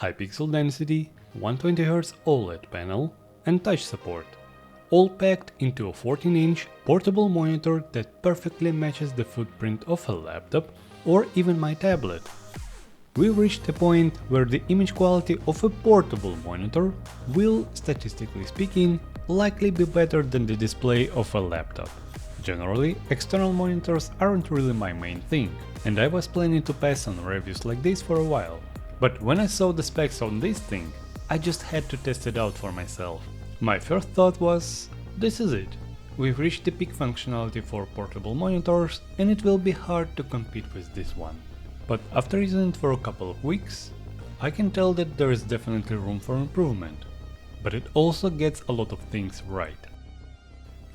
high pixel density, 120Hz OLED panel, and touch support, all packed into a 14-inch portable monitor that perfectly matches the footprint of a laptop or even my tablet. We've reached a point where the image quality of a portable monitor will, statistically speaking, likely be better than the display of a laptop. Generally, external monitors aren't really my main thing, and I was planning to pass on reviews like this for a while. But when I saw the specs on this thing, I just had to test it out for myself. My first thought was, this is it. We've reached the peak functionality for portable monitors, and it will be hard to compete with this one. But after using it for a couple of weeks, I can tell that there is definitely room for improvement. But it also gets a lot of things right.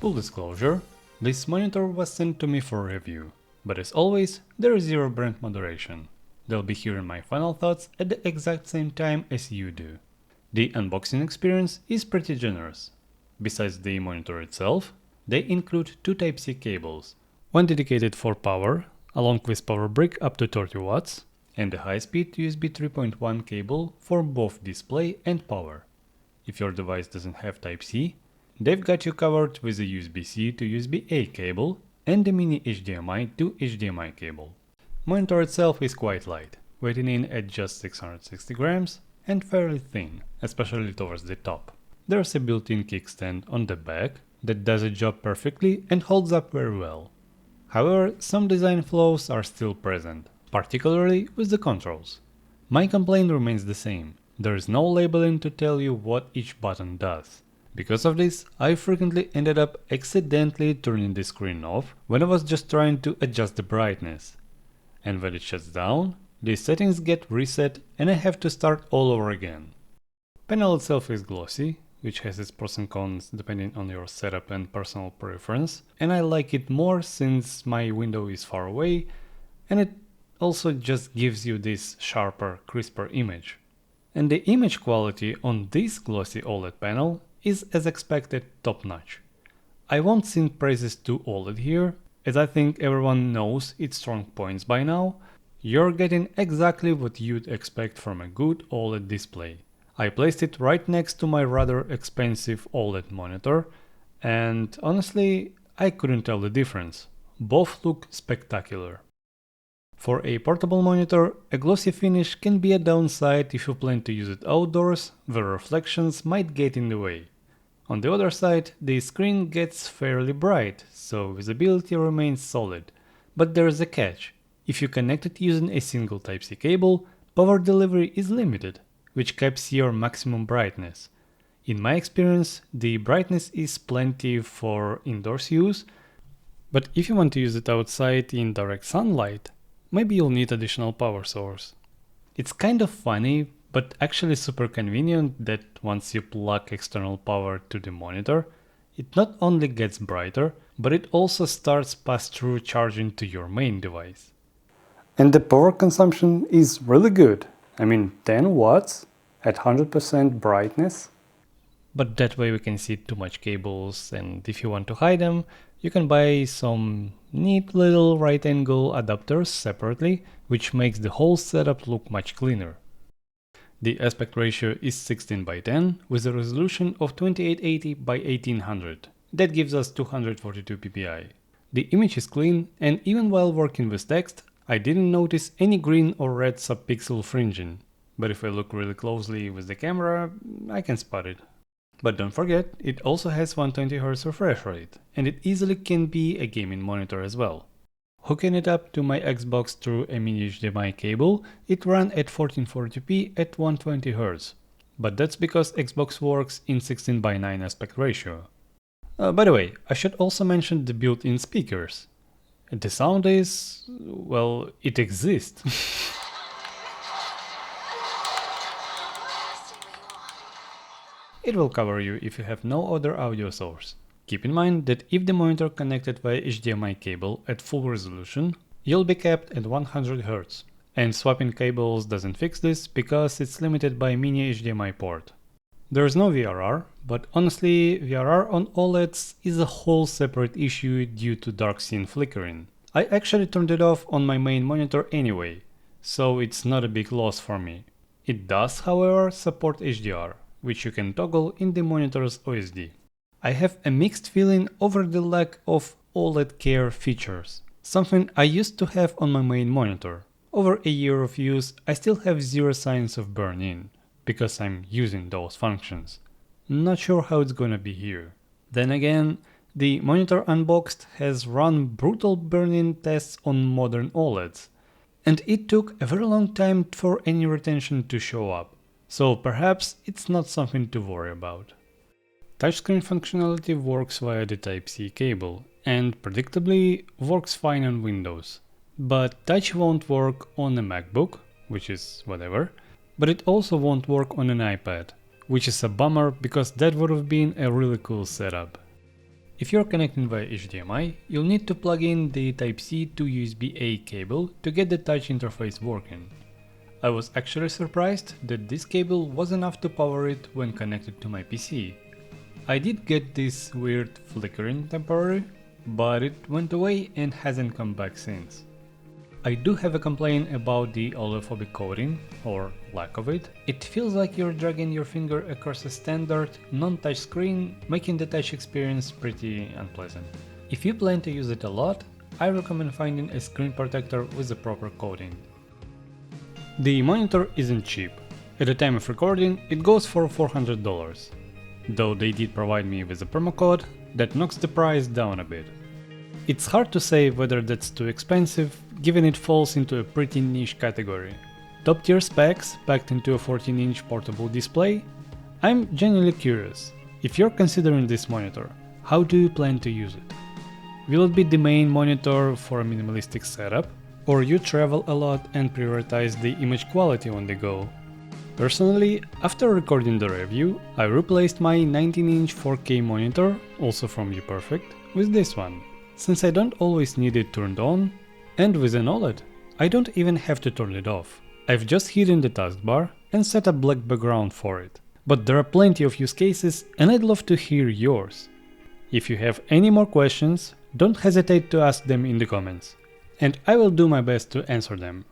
Full disclosure, this monitor was sent to me for review, but as always, there is zero brand moderation. They'll be hearing my final thoughts at the exact same time as you do. The unboxing experience is pretty generous. Besides the monitor itself, they include two Type-C cables, one dedicated for power, along with power brick up to 30 watts, and a high-speed USB 3.1 cable for both display and power. If your device doesn't have Type-C, they've got you covered with a USB-C to USB-A cable and a mini HDMI to HDMI cable. Monitor itself is quite light, weighing in at just 660 grams and fairly thin, especially towards the top. There's a built-in kickstand on the back that does a job perfectly and holds up very well. However, some design flaws are still present, particularly with the controls. My complaint remains the same. There is no labeling to tell you what each button does. Because of this, I frequently ended up accidentally turning the screen off when I was just trying to adjust the brightness. And when it shuts down, the settings get reset and I have to start all over again. Panel itself is glossy, which has its pros and cons depending on your setup and personal preference, and I like it more since my window is far away and it also just gives you this sharper, crisper image. And the image quality on this glossy OLED panel is, as expected, top-notch. I won't sing praises to OLED here, as I think everyone knows its strong points by now. You're getting exactly what you'd expect from a good OLED display. I placed it right next to my rather expensive OLED monitor, and honestly, I couldn't tell the difference. Both look spectacular. For a portable monitor, a glossy finish can be a downside if you plan to use it outdoors, where reflections might get in the way. On the other side, the screen gets fairly bright, so visibility remains solid. But there's a catch. If you connect it using a single Type-C cable, power delivery is limited, which caps your maximum brightness. In my experience, the brightness is plenty for indoors use, but if you want to use it outside in direct sunlight, maybe you'll need additional power source. It's kind of funny, but actually super convenient that once you plug external power to the monitor, it not only gets brighter, but it also starts pass-through charging to your main device. And the power consumption is really good. 10 watts at 100% brightness. But that way we can see too much cables, and if you want to hide them, you can buy some neat little right angle adapters separately, which makes the whole setup look much cleaner. The aspect ratio is 16:10 with a resolution of 2880 by 1800. That gives us 242 ppi. The image is clean, and even while working with text, I didn't notice any green or red subpixel fringing. But if I look really closely with the camera, I can spot it. But don't forget, it also has 120Hz refresh rate, and it easily can be a gaming monitor as well. Hooking it up to my Xbox through a mini HDMI cable, it ran at 1440p at 120Hz. But that's because Xbox works in 16:9 aspect ratio. By the way, I should also mention the built-in speakers. The sound is, well, it exists. It will cover you if you have no other audio source. Keep in mind that if the monitor connected via HDMI cable at full resolution, you'll be capped at 100 Hz. And swapping cables doesn't fix this because it's limited by mini HDMI port. There's no VRR, but honestly, VRR on OLEDs is a whole separate issue due to dark scene flickering. I actually turned it off on my main monitor anyway, so it's not a big loss for me. It does, however, support HDR, which you can toggle in the monitor's OSD. I have a mixed feeling over the lack of OLED care features, something I used to have on my main monitor. Over a year of use, I still have zero signs of burn-in, because I'm using those functions. Not sure how it's gonna be here. Then again, the monitor unboxed has run brutal burn-in tests on modern OLEDs, and it took a very long time for any retention to show up, so perhaps it's not something to worry about. Touchscreen functionality works via the Type-C cable, and predictably works fine on Windows. But Touch won't work on a MacBook, which is whatever, but it also won't work on an iPad, which is a bummer because that would have been a really cool setup. If you're connecting via HDMI, you'll need to plug in the Type-C to USB-A cable to get the touch interface working. I was actually surprised that this cable was enough to power it when connected to my PC. I did get this weird flickering temporary, but it went away and hasn't come back since. I do have a complaint about the oleophobic coating, or lack of it. It feels like you're dragging your finger across a standard, non-touch screen, making the touch experience pretty unpleasant. If you plan to use it a lot, I recommend finding a screen protector with the proper coating. The monitor isn't cheap. At the time of recording, it goes for $400. Though they did provide me with a promo code that knocks the price down a bit. It's hard to say whether that's too expensive, given it falls into a pretty niche category. Top tier specs packed into a 14-inch portable display? I'm genuinely curious. If you're considering this monitor, how do you plan to use it? Will it be the main monitor for a minimalistic setup? Or you travel a lot and prioritize the image quality on the go? Personally, after recording the review, I replaced my 19-inch 4K monitor, also from UPerfect, with this one, since I don't always need it turned on, and with an OLED, I don't even have to turn it off. I've just hidden the taskbar and set a black background for it. But there are plenty of use cases and I'd love to hear yours. If you have any more questions, don't hesitate to ask them in the comments, and I will do my best to answer them.